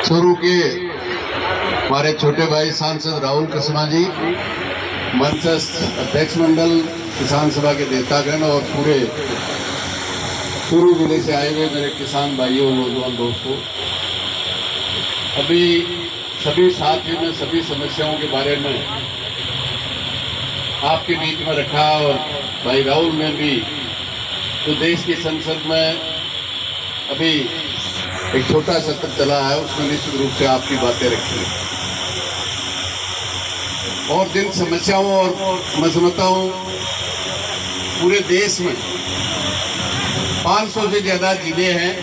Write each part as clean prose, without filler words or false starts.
चूरू के हमारे छोटे भाई सांसद राहुल कसमा जी, मंचस्थ अध्यक्ष मंडल, किसान सभा के नेतागण और पूरे चूरू जिले से आए हुए मेरे किसान भाइयों नौजवान दोस्तों, अभी सभी साथियों ने सभी समस्याओं के बारे में आपके बीच में रखा और भाई राहुल ने भी जो देश की संसद में अभी एक छोटा सत्र चला है उसमें निश्चित रूप से आपकी बातें रखी और जिन समस्याओं और मसमताओं पूरे देश में 500 से ज्यादा जिले हैं,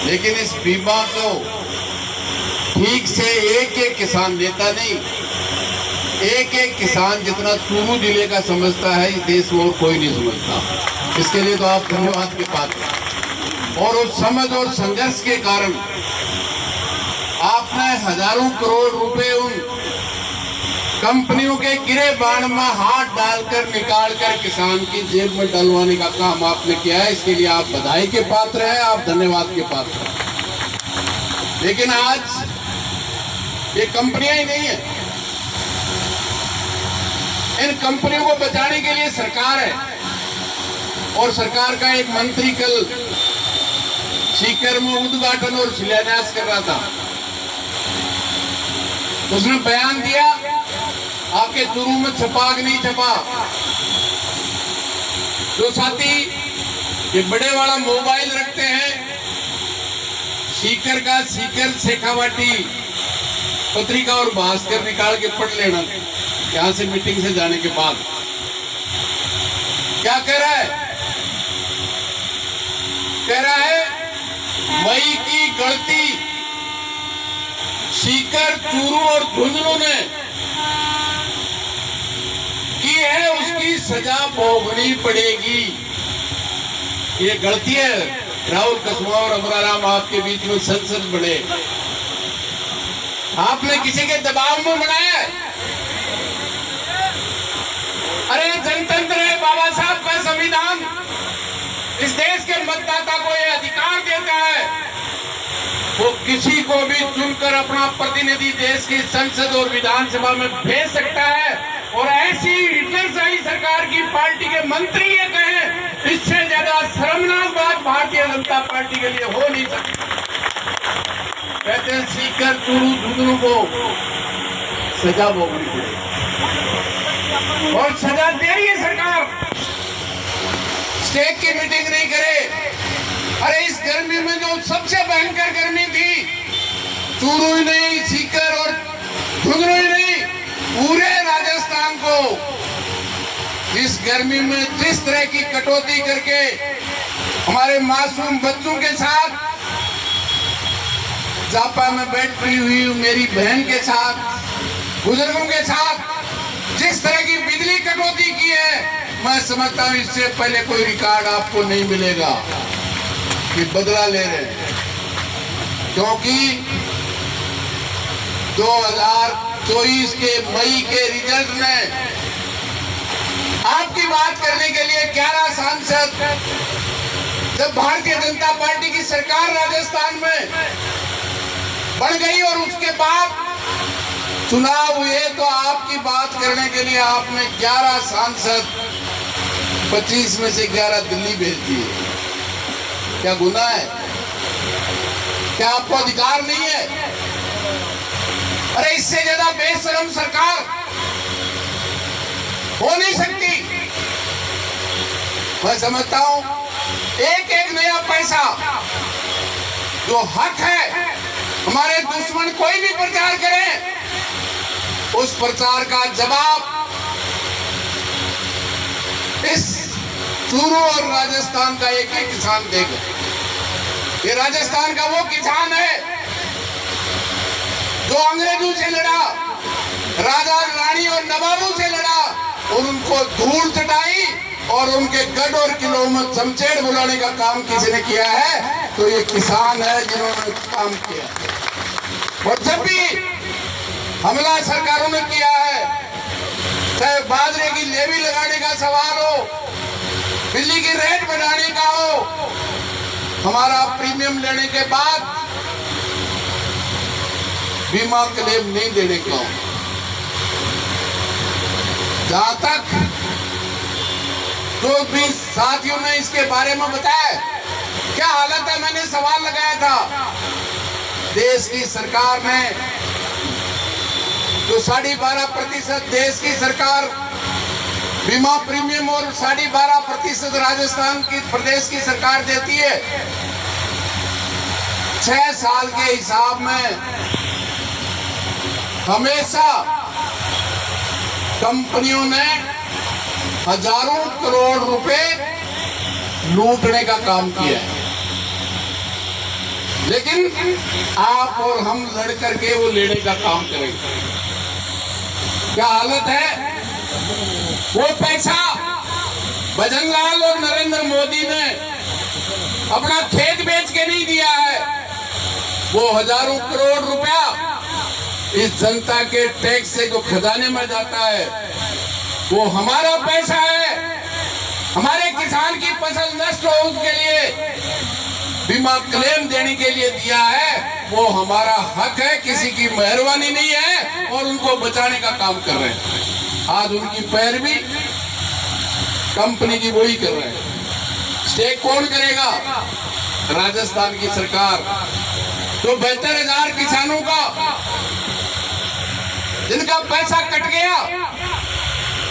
लेकिन इस बीमा को ठीक से एक एक किसान लेता नहीं, एक एक किसान जितना चूरू जिले का समझता है इस देश में और कोई नहीं समझता। इसके लिए तो आप धन्यवाद के पात्र हैं। और उस समझ और संघर्ष के कारण आपने हजारों करोड़ रुपए उन कंपनियों के गिरेबान में हाथ डालकर निकालकर किसान की जेब में डलवाने का काम आपने किया है। इसके लिए आप बधाई के पात्र हैं, आप धन्यवाद के पात्र हैं। लेकिन आज ये कंपनियां ही नहीं है, इन कंपनियों को बचाने के लिए सरकार है। और सरकार का एक मंत्री कल सीकर में उद्घाटन और शिलान्यास कर रहा था, उसने बयान दिया आपके चूरू में छपा कि नहीं छपा। जो साथी ये बड़े वाला मोबाइल रखते हैं, सीकर का सीकर शेखावाटी पत्रिका और भास्कर निकाल के पढ़ लेना यहां से मीटिंग से जाने के बाद। क्या कह रहा है? कह रहा है मई की गलती सीकर, चूरू और झुंझुनू ने की है, उसकी सजा भोगनी पड़ेगी। ये गलती है। राहुल कसमा और अमराराम आपके बीच में संसद बने, आपने किसी के दबाव में बनाया है। अरे जनतंत्र है, बाबा साहब का संविधान इस देश के मतदाता को यह अधिकार देता है वो किसी को भी चुनकर अपना प्रतिनिधि देश की संसद और विधानसभा में भेज सकता है। और ऐसी हिटलरशाही सरकार की पार्टी के मंत्री ये कहें, इससे ज्यादा शर्मनाक बात भारतीय जनता पार्टी के लिए हो नहीं सकती। कहते हैं सीकर, चूरू, झुंझुनू को सजा भोगनी पड़ेगी और सजा दे रही है सरकार। स्टेट की मीटिंग नहीं करे। अरे इस गर्मी में जो सबसे भयंकर गर्मी थी, चूरू ही नहीं, सीकर और झुंझुनू ही नहीं, पूरे राजस्थान को इस गर्मी में जिस तरह की कटौती करके हमारे मासूम बच्चों के साथ, जापा में बैठी हुई मेरी बहन के साथ, बुजुर्गों के साथ जिस तरह की बिजली कटौती की है, मैं समझता हूं इससे पहले कोई रिकॉर्ड आपको नहीं मिलेगा कि बदला ले रहे हैं। क्योंकि 2024 के मई के रिजल्ट में आपकी बात करने के लिए 11 सांसद, जब भारतीय जनता पार्टी की सरकार राजस्थान में बन गई और उसके बाद चुनाव हुए तो आपकी बात करने के लिए आपने 11 सांसद 25 में से 11 दिल्ली भेज दिए। क्या गुनाह है? क्या आपको अधिकार नहीं है? अरे इससे ज्यादा बेशरम सरकार हो नहीं सकती। मैं समझता हूं एक एक नया पैसा जो हक है, हमारे दुश्मन कोई भी प्रचार करें उस प्रचार का जवाब इस चूरू और राजस्थान का एक एक किसान देगा। ये राजस्थान का वो किसान है जो अंग्रेजों से लड़ा, राजा रानी और नवाबों से लड़ा और उनको धूल चटाई और उनके गढ़ और किलों में चमचेड़ बुलाने का काम किसी ने किया है तो ये किसान है जिन्होंने काम किया। और जब भी हमला सरकारों ने किया है, चाहे बाजरे की लेवी लगाने का सवाल हो, बिजली की रेट बढ़ाने का हो, हमारा प्रीमियम लेने के बाद बीमा क्लेम नहीं देने का। जहां तक जो भी साथियों ने इसके बारे में बताया क्या हालत है, मैंने सवाल लगाया था। देश की सरकार ने जो 12.5% देश की सरकार बीमा प्रीमियम और 12.5% राजस्थान की प्रदेश की सरकार देती है, 6 साल के हिसाब में हमेशा कंपनियों ने हजारों करोड़ रुपए लूटने का काम किया है, लेकिन आप और हम लड़ करके वो लेने का काम करेंगे। क्या हालत है, वो पैसा भजनलाल और नरेंद्र मोदी ने अपना खेत बेच के नहीं दिया है, वो हजारों करोड़ रुपया इस जनता के टैक्स से जो खजाने में जाता है वो हमारा पैसा है। हमारे किसान की फसल नष्ट हो उसके लिए बीमा क्लेम देने के लिए दिया है, वो हमारा हक है, किसी की मेहरबानी नहीं है और उनको बचाने का काम कर रहे हैं। आज उनकी पैरवी कंपनी की वही कर रहे हैं। स्टेक कौन करेगा? राजस्थान की सरकार। तो 72,000 किसानों का जिनका पैसा कट गया,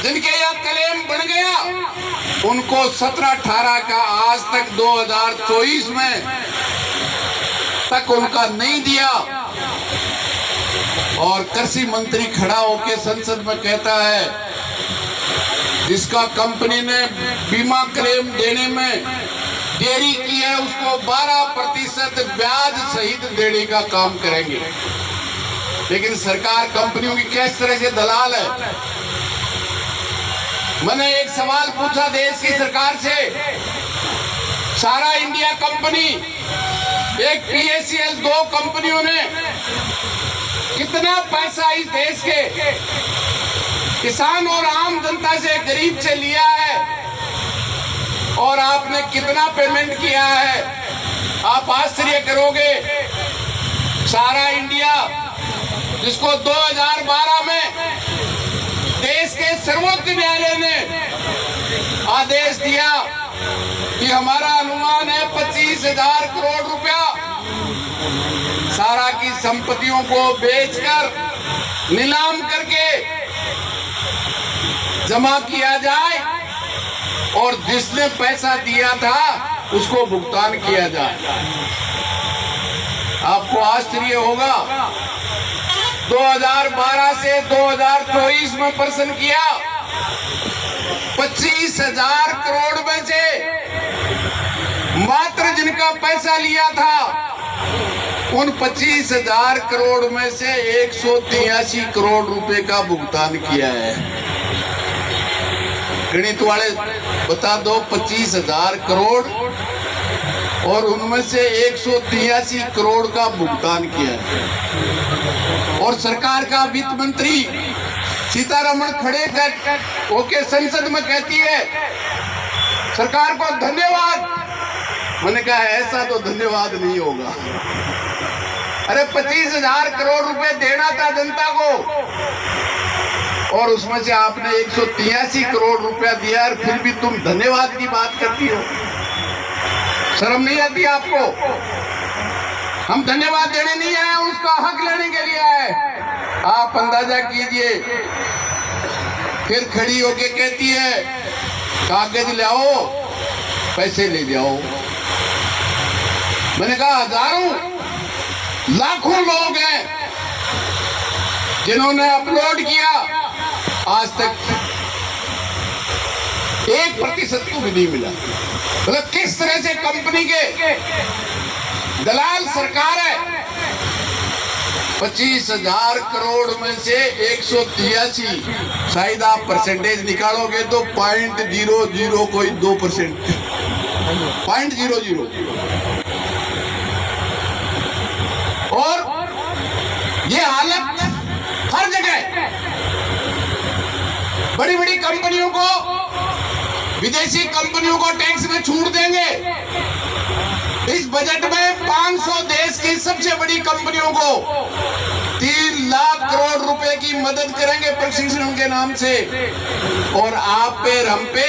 जिनके यहाँ क्लेम बन गया, उनको 17-18 का आज तक 2024 में तक उनका नहीं दिया। और कृषि मंत्री खड़ा होकर संसद में कहता है जिसका कंपनी ने बीमा क्लेम देने में देरी की है उसको 12% ब्याज सहित देने का काम करेंगे। लेकिन सरकार कंपनियों की किस तरह से दलाल है। मैंने एक सवाल पूछा देश की सरकार से, सारा इंडिया कंपनी, एक PACL, 2 कंपनियों ने कितना पैसा इस देश के किसान और आम जनता से, गरीब से लिया है और आपने कितना पेमेंट किया है? आप आश्चर्य करोगे। सारा इंडिया जिसको 2012 में देश के सर्वोच्च न्यायालय ने आदेश दिया कि हमारा अनुमान है 25,000 करोड़ रुपया सारा की संपत्तियों को बेचकर नीलाम करके जमा किया जाए और जिसने पैसा दिया था उसको भुगतान किया जाए। आपको आश्चर्य होगा, 2012 से 2024 में प्रश्न किया, 25,000 करोड़ में से मात्र जिनका पैसा लिया था उन 25,000 करोड़ में से 183 करोड़ रुपए का भुगतान किया है। गणित वाले बता दो, 25,000 करोड़ और उनमें से 183 करोड़ का भुगतान किया है। और सरकार का वित्त मंत्री सीतारमण खड़े होके संसद में कहती है सरकार को धन्यवाद। मैंने कहा ऐसा तो धन्यवाद नहीं होगा। अरे 25,000 करोड़ रुपए देना था जनता को और उसमें से आपने 183 करोड़ रुपया दिया और फिर भी तुम धन्यवाद की बात करती हो। शर्म नहीं आती आपको? हम धन्यवाद देने नहीं आए, उसका हक लेने के लिए आए। आप अंदाजा कीजिए। फिर खड़ी होके कहती है कागज लाओ, पैसे ले जाओ। मैंने कहा हजारों लाखों लोग हैं जिन्होंने अपलोड किया, आज तक 1% को भी नहीं मिला। मतलब किस तरह से कंपनी के दलाल सरकार है। 25,000 करोड़ में से 183, शायद आप परसेंटेज निकालोगे तो 0.00 कोई 2%, 0.00। और ये हालत हर जगह। बड़ी बड़ी कंपनियों को, विदेशी कंपनियों को टैक्स में छूट देंगे, इस बजट में 500 देश की सबसे बड़ी कंपनियों को 3 लाख करोड़ रुपए की मदद करेंगे प्रशिक्षण के नाम से। और आप पे हम पे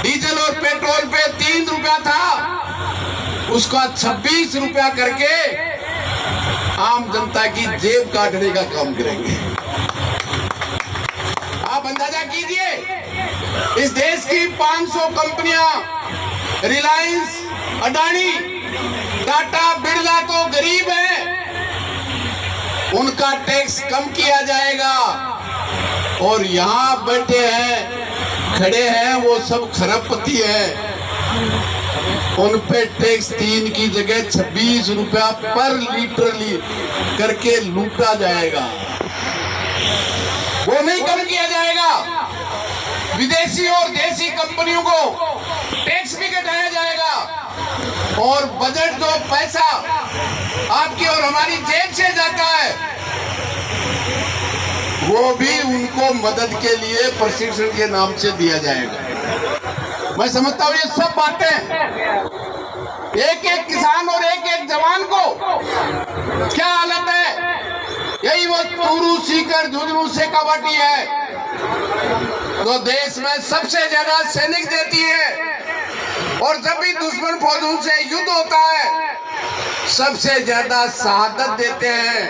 डीजल और पेट्रोल पे 3 रुपया था, उसका 26 रुपया करके आम जनता की जेब काटने का काम करेंगे। आप अंदाजा कीजिए, इस देश की 500 कंपनियां, रिलायंस, अडानी, टाटा, बिरला तो गरीब है, उनका टैक्स कम किया जाएगा। और यहां बैठे हैं, खड़े हैं, वो सब खरबपति हैं, उन पे टैक्स 3 की जगह 26 रुपया पर लीटर करके लूटा जाएगा। वो नहीं कम किया जाएगा। विदेशी और देसी कंपनियों को टैक्स भी घटाया जाएगा। और बजट जो पैसा आपकी और हमारी जेब से जाता है, वो भी उनको मदद के लिए प्रशिक्षण के नाम से दिया जाएगा। मैं समझता हूँ ये सब बातें एक एक किसान और एक एक जवान को क्या हालत है, यही वो तूरू सीकर झुंझुनू से कबड्डी है तो देश में सबसे ज्यादा सैनिक देती है। और जब भी दुश्मन फौजों से युद्ध होता है, सबसे ज्यादा शहादत देते हैं,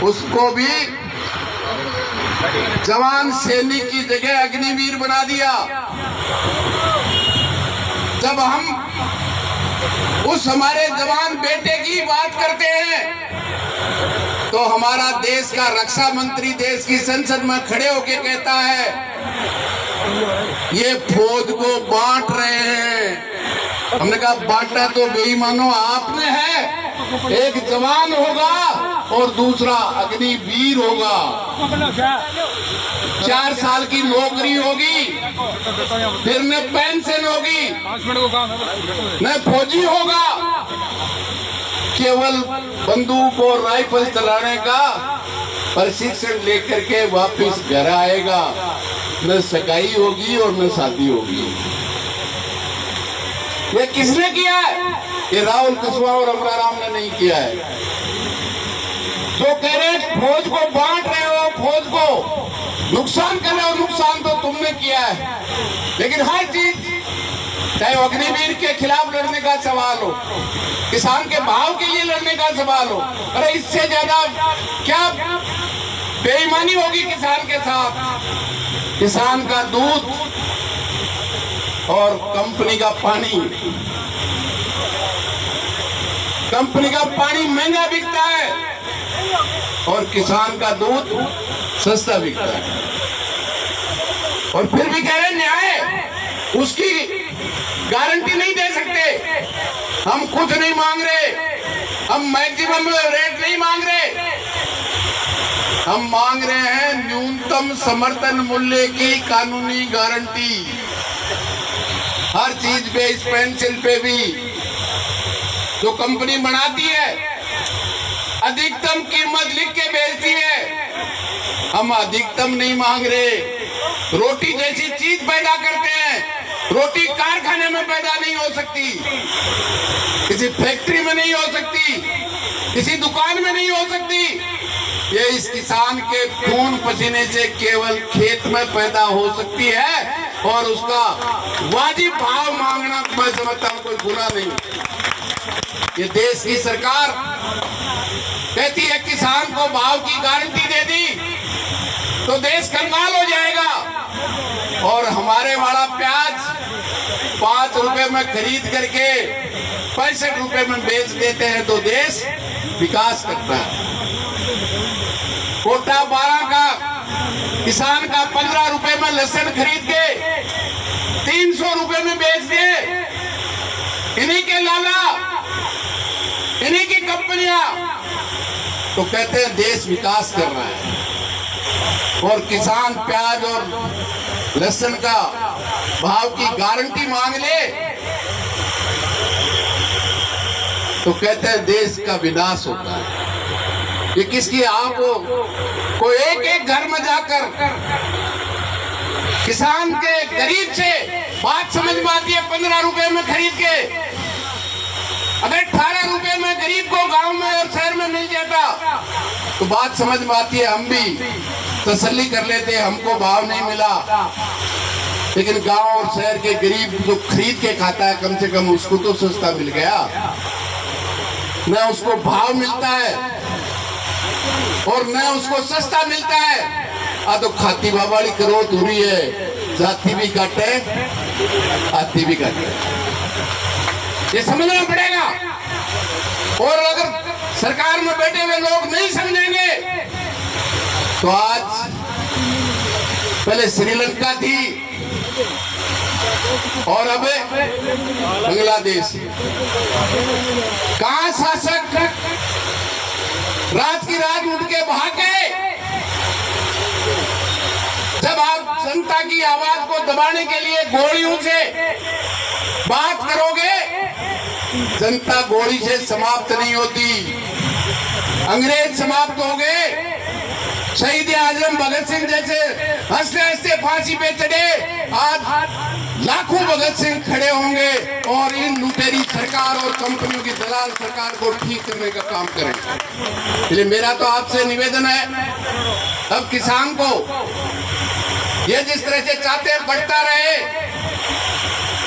उसको भी जवान सैनिक की जगह अग्निवीर बना दिया। जब हम उस हमारे जवान बेटे की बात करते हैं, तो हमारा देश का रक्षा मंत्री देश की संसद में खड़े होकर कहता है, ये फौज को बांट रहे हैं। हमने कहा बांटा तो बेईमानो आपने है, एक जवान होगा और दूसरा अग्निवीर होगा। 4 साल की नौकरी होगी, फिर न पेंशन होगी, न फौजी होगा, केवल बंदूक और राइफल चलाने का प्रशिक्षण लेकर के वापस घर आएगा। न सगाई होगी और न शादी होगी। ये किसने किया है? ये राहुल कुशवाहा और अमराराम ने नहीं किया है। जो कह रहे फौज को बांट रहे हो, फौज को नुकसान कर रहे हो, नुकसान तो तुमने किया है। लेकिन हर चीज, चाहे अग्निवीर के खिलाफ लड़ने का सवाल हो, किसान के भाव के लिए लड़ने का सवाल हो, अरे इससे ज्यादा क्या बेईमानी होगी किसान के साथ। किसान का दूध और कंपनी का पानी, कंपनी का पानी महंगा बिकता है और किसान का दूध सस्ता बिकता है। और फिर भी कह रहे न्याय, उसकी गारंटी नहीं दे सकते। हम कुछ नहीं मांग रहे, हम मैक्सिमम रेट नहीं मांग रहे, हम मांग रहे हैं न्यूनतम समर्थन मूल्य की कानूनी गारंटी। हर चीज पे, इस पेंसिल पे भी जो कंपनी बनाती है अधिकतम कीमत लिख के बेचती है। हम अधिकतम नहीं मांग रहे। रोटी जैसी चीज पैदा करते हैं, रोटी कारखाने में पैदा नहीं हो सकती, किसी फैक्ट्री में नहीं हो सकती, किसी दुकान में नहीं हो सकती। ये इस किसान के खून पसीने से केवल खेत में पैदा हो सकती है। और उसका वाजिब भाव मांगना मैं समझता हूं कोई गुनाह नहीं। ये देश की सरकार कहती है किसान को भाव की गारंटी दे दी तो देश कंगाल हो जाएगा। और हमारे वाला प्याज 5 रुपए में खरीद करके 65 रुपए में बेच देते हैं तो देश विकास करता है। कोटा 12 का किसान का 15 रुपए में लहसुन खरीद के 300 रुपए में बेच दे। इन्हीं के लाला, इन्हीं की कंपनियां तो कहते हैं देश विकास कर रहा है। और किसान प्याज और लहसुन का भाव की गारंटी मांग ले तो कहते हैं देश का विनाश होता है। ये किसकी? आपको कोई एक घर में जाकर किसान के गरीब से बात समझ में आती है 15 रुपए में खरीद के, बात समझ में आती है, हम भी तसल्ली कर लेते, हमको भाव नहीं मिला, लेकिन गांव और शहर के गरीब जो खरीद के खाता है कम से कम उसको तो सस्ता मिल गया, न उसको भाव मिलता है और न उसको सस्ता मिलता है। तो खाती बाबाली करो दूरी है, जाती भी काटे आती भी काटे, ये समझना पड़ेगा। और अगर सरकार में बैठे हुए लोग नहीं समझेंगे तो आज पहले श्रीलंका थी और अब बांग्लादेश। कहां शासक रात की रात उठ के भाग गए। जब आप जनता की आवाज को दबाने के लिए गोलियों से बात करोगे, जनता गोली से समाप्त नहीं होती। अंग्रेज समाप्त हो गए, शहीद आजम भगत सिंह जैसे हंसते हंसते फांसी पे चढ़े, आज लाखों भगत सिंह खड़े होंगे और इन लुटेरी सरकार और कंपनियों की दलाल सरकार को ठीक करने का काम करेंगे। इसलिए मेरा तो आपसे निवेदन है, अब किसान को ये जिस तरह से चाहते हैं बढ़ता रहे,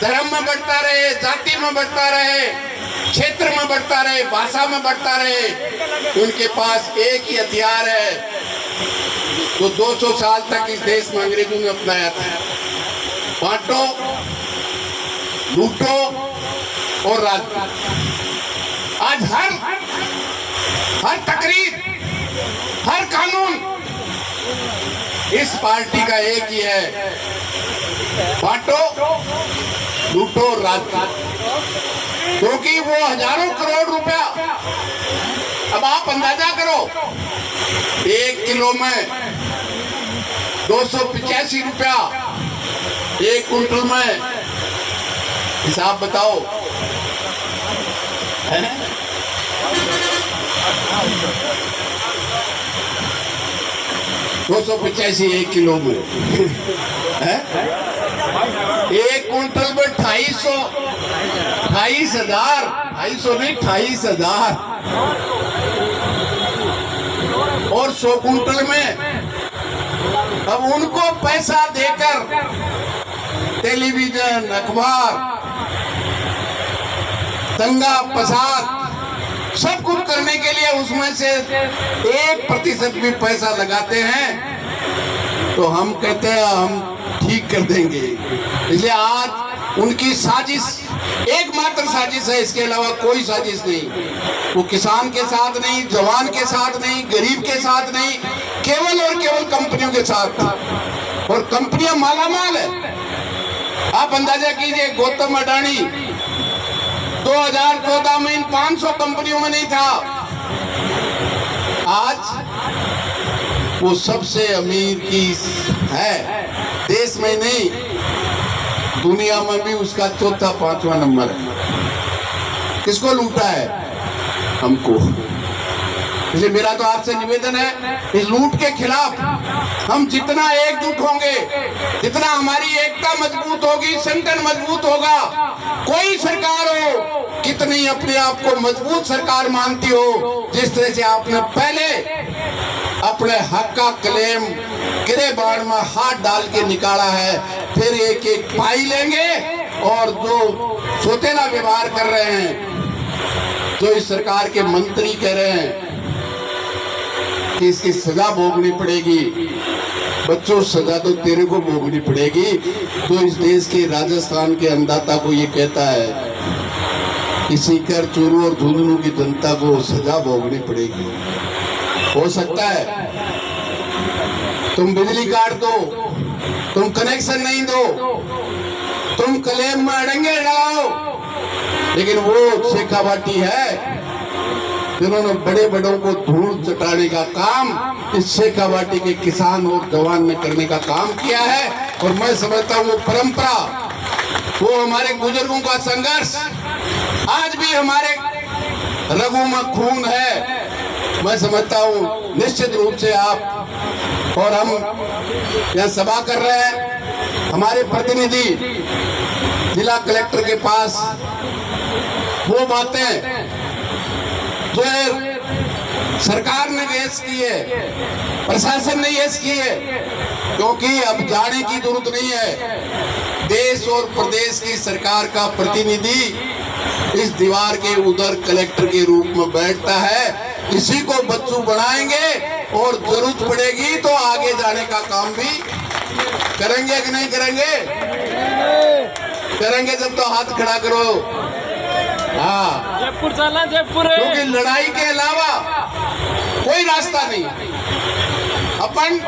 धर्म में बढ़ता रहे, जाति में बढ़ता रहे, क्षेत्र में बढ़ता रहे, भाषा में बढ़ता रहे, उनके पास एक ही हथियार है जो 200 साल तक इस देश में अंग्रेजों ने अपनाया था, बांटो, लूटो और राज। आज हर तकरीर, हर कानून इस पार्टी का एक ही है, बांटो, लूटो, राज। क्योंकि वो हजारों करोड़ रुपया, अब आप अंदाजा करो, 1 किलो में 285 रुपया, 1 कुंटल में, हिसाब बताओ, है 285 1 किलो में है, 1 कुंटल में 250, 28000, 250 नहीं 28000, और 100 कुंटल में। अब उनको पैसा देकर टेलीविजन, अखबार, दंगा फसाद सब कुछ करने के लिए उसमें से 1% भी पैसा लगाते हैं तो हम कहते हैं हम ठीक कर देंगे। इसलिए आज उनकी साजिश एकमात्र साजिश है, इसके अलावा कोई साजिश नहीं। वो किसान के साथ नहीं, जवान के साथ नहीं, गरीब के साथ नहीं, केवल और केवल कंपनियों के साथ। और कंपनियां मालामाल है। आप अंदाजा कीजिए, गौतम अडानी 2014 में इन 500 कंपनियों में नहीं था, आज वो सबसे अमीर की है, देश में नहीं दुनिया में भी उसका 4था 5वां नंबर है। किसको लूटा है? हमको। इसलिए मेरा तो आपसे निवेदन है, इस लूट के खिलाफ हम जितना एकजुट होंगे, जितना हमारी एकता मजबूत होगी, संगठन मजबूत होगा, कोई सरकार हो, कितनी अपने आप को मजबूत सरकार मानती हो, जिस तरह से आपने पहले अपने हक का क्लेम गिरेबान में हाथ डाल के निकाला है, फिर एक एक पाई लेंगे। और जो सोतेला व्यवहार कर रहे हैं, जो इस सरकार के मंत्री कह रहे हैं कि इसकी सजा भोगनी पड़ेगी, बच्चों सजा तो तेरे को भोगनी पड़ेगी। तो इस देश के राजस्थान के अन्नदाता को ये कहता है कि सीकर, चूरू और झुंझुनू की जनता को सजा भोगनी पड़ेगी। हो सकता है तुम बिजली काट दो, तुम कनेक्शन नहीं दो, तुम क्लेम में अड़ंगे लगाओ, लेकिन वो शेखावाटी है जिन्होंने बड़े बड़ों को धूल चटाने का काम इस शेखावाटी के किसान और जवान ने करने का काम किया है। और मैं समझता हूँ वो परंपरा, वो हमारे बुजुर्गों का संघर्ष आज भी हमारे रगों में खून है। मैं समझता हूँ निश्चित रूप से आप और हम यहाँ सभा कर रहे हैं, हमारे प्रतिनिधि जिला कलेक्टर के पास वो बातें जो सरकार ने यस की है, प्रशासन ने यस की है, क्योंकि अब जाने की जरूरत नहीं है। देश और प्रदेश की सरकार का प्रतिनिधि इस दीवार के उधर कलेक्टर के रूप में बैठता है। इसी को बच्चू बनाएंगे और जरूरत पड़ेगी तो आगे जाने का काम भी करेंगे कि नहीं करेंगे? करेंगे जब तो हाथ खड़ा करो। हाँ, जयपुर चलना, जयपुर है। क्योंकि लड़ाई के अलावा कोई रास्ता नहीं। अपन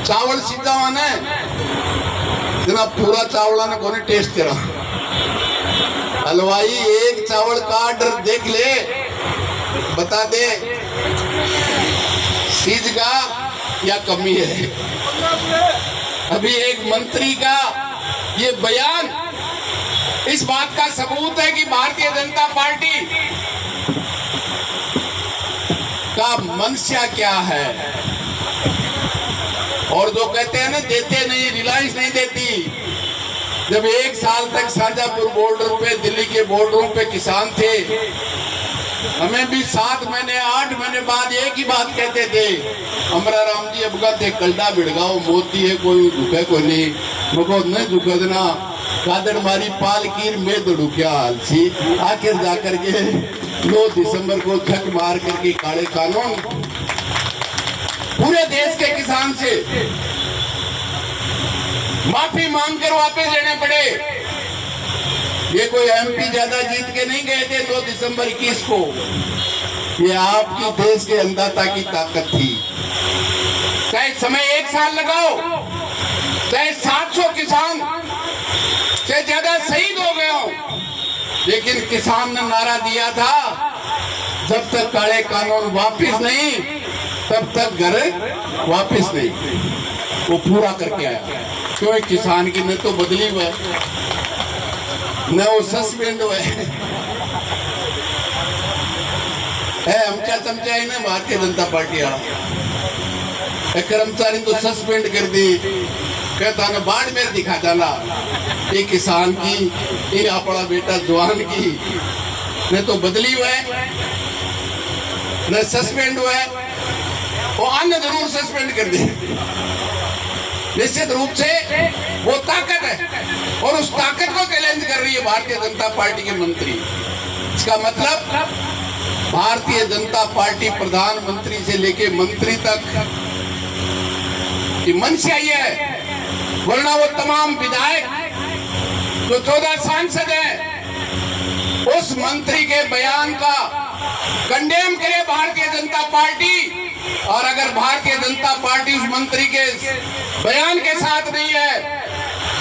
चावल सीधा माने जना पूरा चावल ने कोने टेस्ट करा। हलवाई एक चावल का ऑर्डर देख ले, बता दे सीज का या कमी है। अभी एक मंत्री का ये बयान इस बात का सबूत है कि भारतीय जनता पार्टी का मंशा क्या है। और जो कहते हैं ना देते नहीं, रिलायंस नहीं देती। जब एक साल तक शाहजहांपुर बॉर्डर पे, दिल्ली के बॉर्डरों पे किसान थे, हमें भी 7 महीने 8 महीने बाद एक ही बात कहते थे, हमारा राम जी अबका थे कलडा भिड़गाओ मोती है, कोई झुके कोई नहीं, मुझको नहीं झुके देना कादड़ मारी पालकीर में दौड़ू क्या हाल सी। आखिर जाकर के 9 दिसंबर को छक मार करके काले कानून पूरे देश के किसान से माफी मांगकर वापस लेने पड़े। ये कोई एमपी ज्यादा जीत के नहीं गए थे 2 दिसंबर 21 को। ये आपकी देश के अन्नदाता की ताकत थी। चाहे समय 1 साल लगाओ, चाहे 700 किसान से ज्यादा शहीद हो गए हो, लेकिन किसान ने नारा दिया था जब तक काले कानून वापिस नहीं तब तक घर वापिस नहीं। वो पूरा करके आया। क्यों? किसान की न तो बदली हुआ न वो सस्पेंड हुआ है। आमच्या चमचा है ना भारतीय जनता पार्टी कर्मचारी तो सस्पेंड कर दी, कहता ना बाढ़ में दिखा डाला। ये किसान की, ये अपना बेटा जवान की न तो बदली हुआ है न सस्पेंड हुआ है। वो अन्य जरूर सस्पेंड कर दे। निश्चित रूप से वो ताकत है और उस ताकत को चैलेंज कर रही है भारतीय जनता पार्टी के मंत्री। इसका मतलब भारतीय जनता पार्टी प्रधानमंत्री से लेके मंत्री तक की मंशा ये है। वरना वो तमाम विधायक जो 14 सांसद हैं उस मंत्री के बयान का कंडेम करे भारतीय जनता पार्टी। और अगर भारतीय जनता पार्टी उस मंत्री के बयान के साथ नहीं है